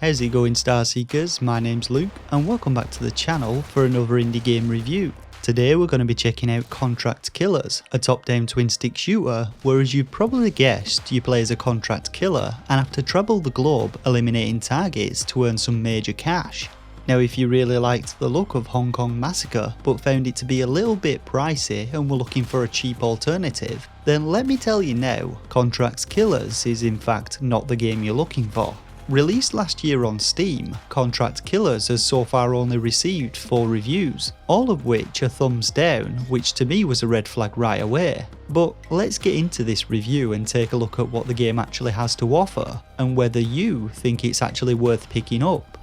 How's it going, Star Seekers? My name's Luke and welcome back to the channel for another indie game review. Today we're going to be checking out Contract Killers, a top-down twin-stick shooter where, as you've probably guessed, you play as a contract killer and have to travel the globe eliminating targets to earn some major cash. Now, if you really liked the look of Hong Kong Massacre but found it to be a little bit pricey and were looking for a cheap alternative, then let me tell you now, Contract Killers is in fact not the game you're looking for. Released last year on Steam, Contract Killers has so far only received 4 reviews, all of which are thumbs down, which to me was a red flag right away. But let's get into this review and take a look at what the game actually has to offer, and whether you think it's actually worth picking up.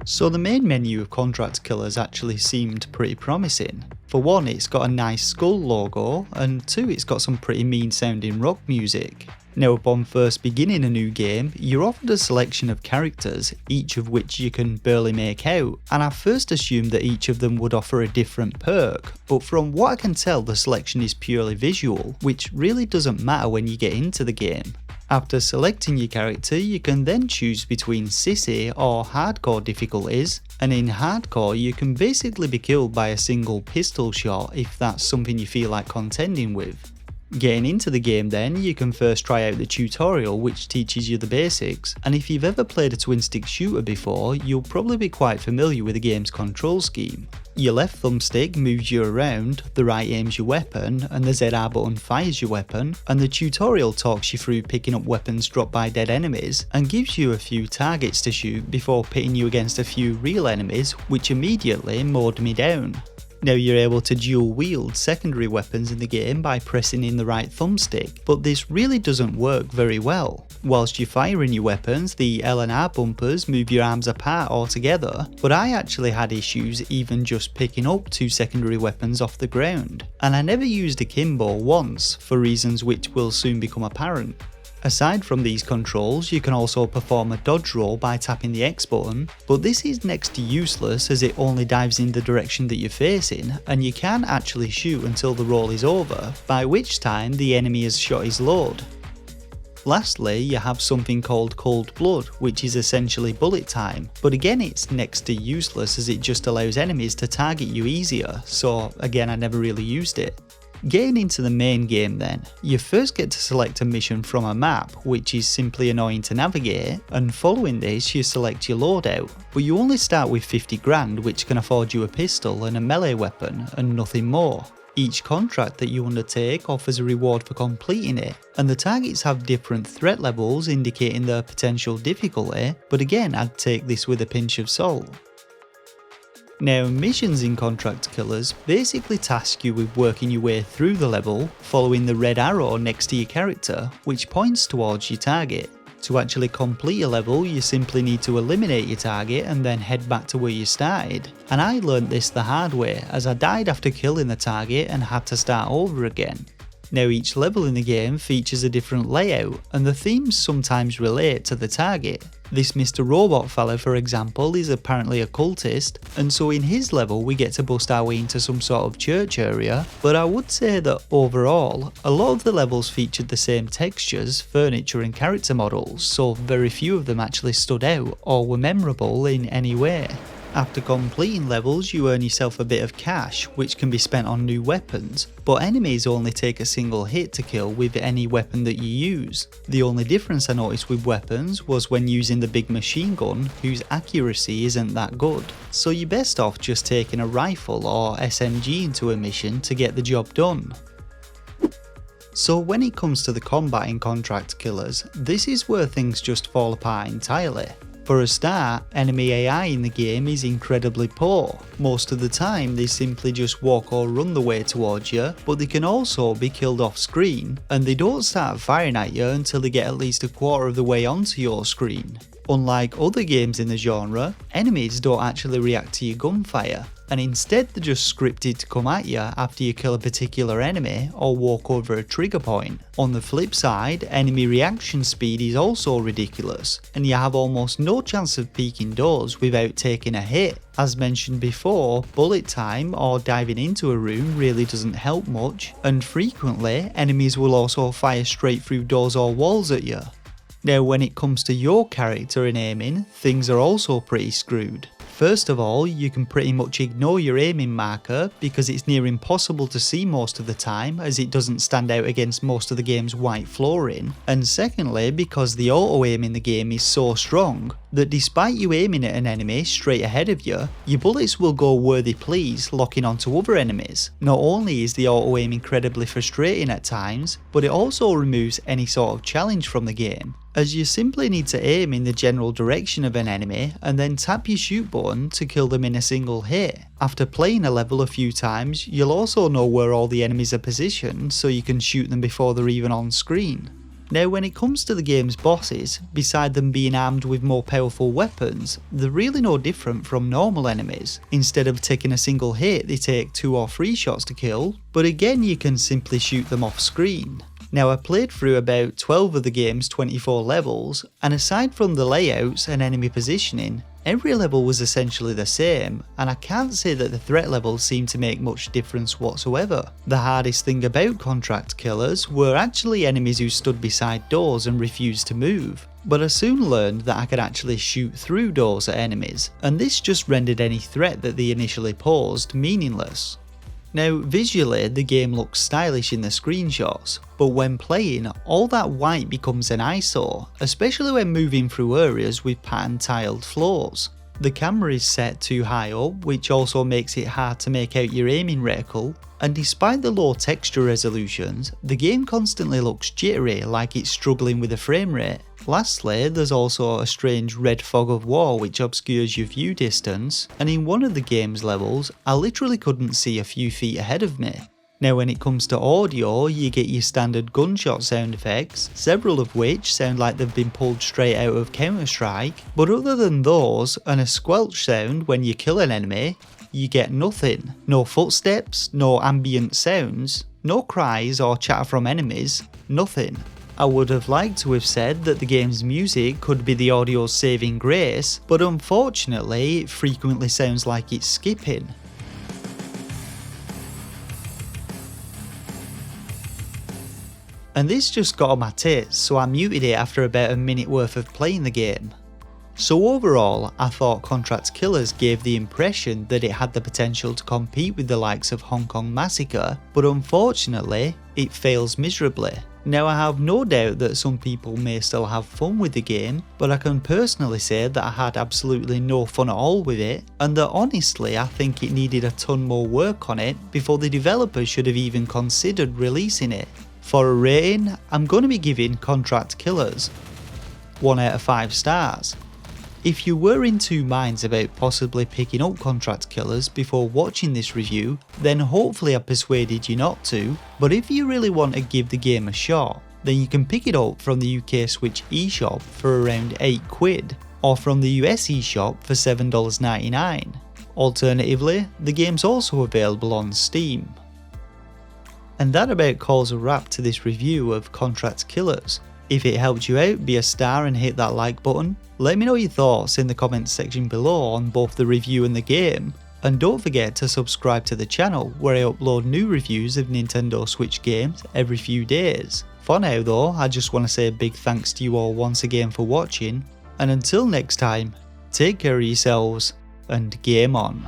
So the main menu of Contract Killers actually seemed pretty promising. For one, it's got a nice skull logo, and two, it's got some pretty mean sounding rock music. Now, upon first beginning a new game, you're offered a selection of characters, each of which you can barely make out, and I first assumed that each of them would offer a different perk, but from what I can tell the selection is purely visual, which really doesn't matter when you get into the game. After selecting your character, you can then choose between Sissy or Hardcore difficulties, and in Hardcore you can basically be killed by a single pistol shot if that's something you feel like contending with. Getting into the game then, you can first try out the tutorial which teaches you the basics, and if you've ever played a twin-stick shooter before, you'll probably be quite familiar with the game's control scheme. Your left thumbstick moves you around, the right aims your weapon, and the ZR button fires your weapon, and the tutorial talks you through picking up weapons dropped by dead enemies, and gives you a few targets to shoot before pitting you against a few real enemies, which immediately mowed me down. Now, you're able to dual wield secondary weapons in the game by pressing in the right thumbstick, but this really doesn't work very well. Whilst you're firing your weapons, the L and R bumpers move your arms apart altogether, but I actually had issues even just picking up 2 secondary weapons off the ground, and I never used akimbo once for reasons which will soon become apparent. Aside from these controls, you can also perform a dodge roll by tapping the X button, but this is next to useless as it only dives in the direction that you're facing, and you can't actually shoot until the roll is over, by which time the enemy has shot his load. Lastly, you have something called Cold Blood, which is essentially bullet time, but again it's next to useless as it just allows enemies to target you easier, so again I never really used it. Getting into the main game then, you first get to select a mission from a map, which is simply annoying to navigate, and following this you select your loadout, but you only start with 50 grand, which can afford you a pistol and a melee weapon and nothing more. Each contract that you undertake offers a reward for completing it, and the targets have different threat levels indicating their potential difficulty, but again I'd take this with a pinch of salt. Now, missions in Contract Killers basically task you with working your way through the level, following the red arrow next to your character, which points towards your target. To actually complete a level, you simply need to eliminate your target and then head back to where you started. And I learnt this the hard way, as I died after killing the target and had to start over again. Now, each level in the game features a different layout, and the themes sometimes relate to the target. This Mr. Robot fella, for example, is apparently a cultist, and so in his level we get to bust our way into some sort of church area, but I would say that overall, a lot of the levels featured the same textures, furniture and character models, so very few of them actually stood out or were memorable in any way. After completing levels, you earn yourself a bit of cash, which can be spent on new weapons, but enemies only take a single hit to kill with any weapon that you use. The only difference I noticed with weapons was when using the big machine gun, whose accuracy isn't that good, so you're best off just taking a rifle or SMG into a mission to get the job done. So when it comes to the combat in Contract Killers, this is where things just fall apart entirely. For a start, enemy AI in the game is incredibly poor. Most of the time they simply just walk or run the way towards you, but they can also be killed off screen, and they don't start firing at you until they get at least a quarter of the way onto your screen. Unlike other games in the genre, enemies don't actually react to your gunfire, and instead they're just scripted to come at you after you kill a particular enemy or walk over a trigger point. On the flip side, enemy reaction speed is also ridiculous, and you have almost no chance of peeking doors without taking a hit. As mentioned before, bullet time or diving into a room really doesn't help much, and frequently enemies will also fire straight through doors or walls at you. Now when it comes to your character and aiming, things are also pretty screwed. First of all, you can pretty much ignore your aiming marker because it's near impossible to see most of the time as it doesn't stand out against most of the game's white flooring. And secondly, because the auto aim in the game is so strong that despite you aiming at an enemy straight ahead of you, your bullets will go where they please, locking onto other enemies. Not only is the auto aim incredibly frustrating at times, but it also removes any sort of challenge from the game, as you simply need to aim in the general direction of an enemy and then tap your shoot button to kill them in a single hit. After playing a level a few times, you'll also know where all the enemies are positioned so you can shoot them before they're even on screen. Now when it comes to the game's bosses, beside them being armed with more powerful weapons, they're really no different from normal enemies. Instead of taking a single hit, they take 2 or 3 shots to kill, but again you can simply shoot them off screen. Now I played through about 12 of the game's 24 levels, and aside from the layouts and enemy positioning, every level was essentially the same, and I can't say that the threat levels seemed to make much difference whatsoever. The hardest thing about contract killers were actually enemies who stood beside doors and refused to move, but I soon learned that I could actually shoot through doors at enemies, and this just rendered any threat that they initially posed meaningless. Now visually the game looks stylish in the screenshots, but when playing all that white becomes an eyesore, especially when moving through areas with patterned tiled floors. The camera is set too high up, which also makes it hard to make out your aiming reticle, and despite the low texture resolutions, the game constantly looks jittery, like it's struggling with the frame rate. Lastly, there's also a strange red fog of war which obscures your view distance, and in one of the game's levels, I literally couldn't see a few feet ahead of me. Now when it comes to audio, you get your standard gunshot sound effects, several of which sound like they've been pulled straight out of Counter-Strike, but other than those and a squelch sound when you kill an enemy, you get nothing. No footsteps, no ambient sounds, no cries or chatter from enemies, nothing. I would have liked to have said that the game's music could be the audio's saving grace, but unfortunately it frequently sounds like it's skipping. And this just got on my tits, so I muted it after about a minute worth of playing the game. So overall, I thought Contract Killers gave the impression that it had the potential to compete with the likes of Hong Kong Massacre, but unfortunately, it fails miserably. Now I have no doubt that some people may still have fun with the game, but I can personally say that I had absolutely no fun at all with it, and that honestly I think it needed a ton more work on it before the developers should have even considered releasing it. For a rating, I'm going to be giving Contract Killers 1 out of 5 stars. If you were in two minds about possibly picking up Contract Killers before watching this review, then hopefully I persuaded you not to, but if you really want to give the game a shot, then you can pick it up from the UK Switch eShop for around £8, or from the US eShop for $7.99. Alternatively, the game's also available on Steam. And that about calls a wrap to this review of Contract Killers. If it helped you out, be a star and hit that like button. Let me know your thoughts in the comments section below on both the review and the game. And don't forget to subscribe to the channel where I upload new reviews of Nintendo Switch games every few days. For now though, I just want to say a big thanks to you all once again for watching, and until next time, take care of yourselves and game on.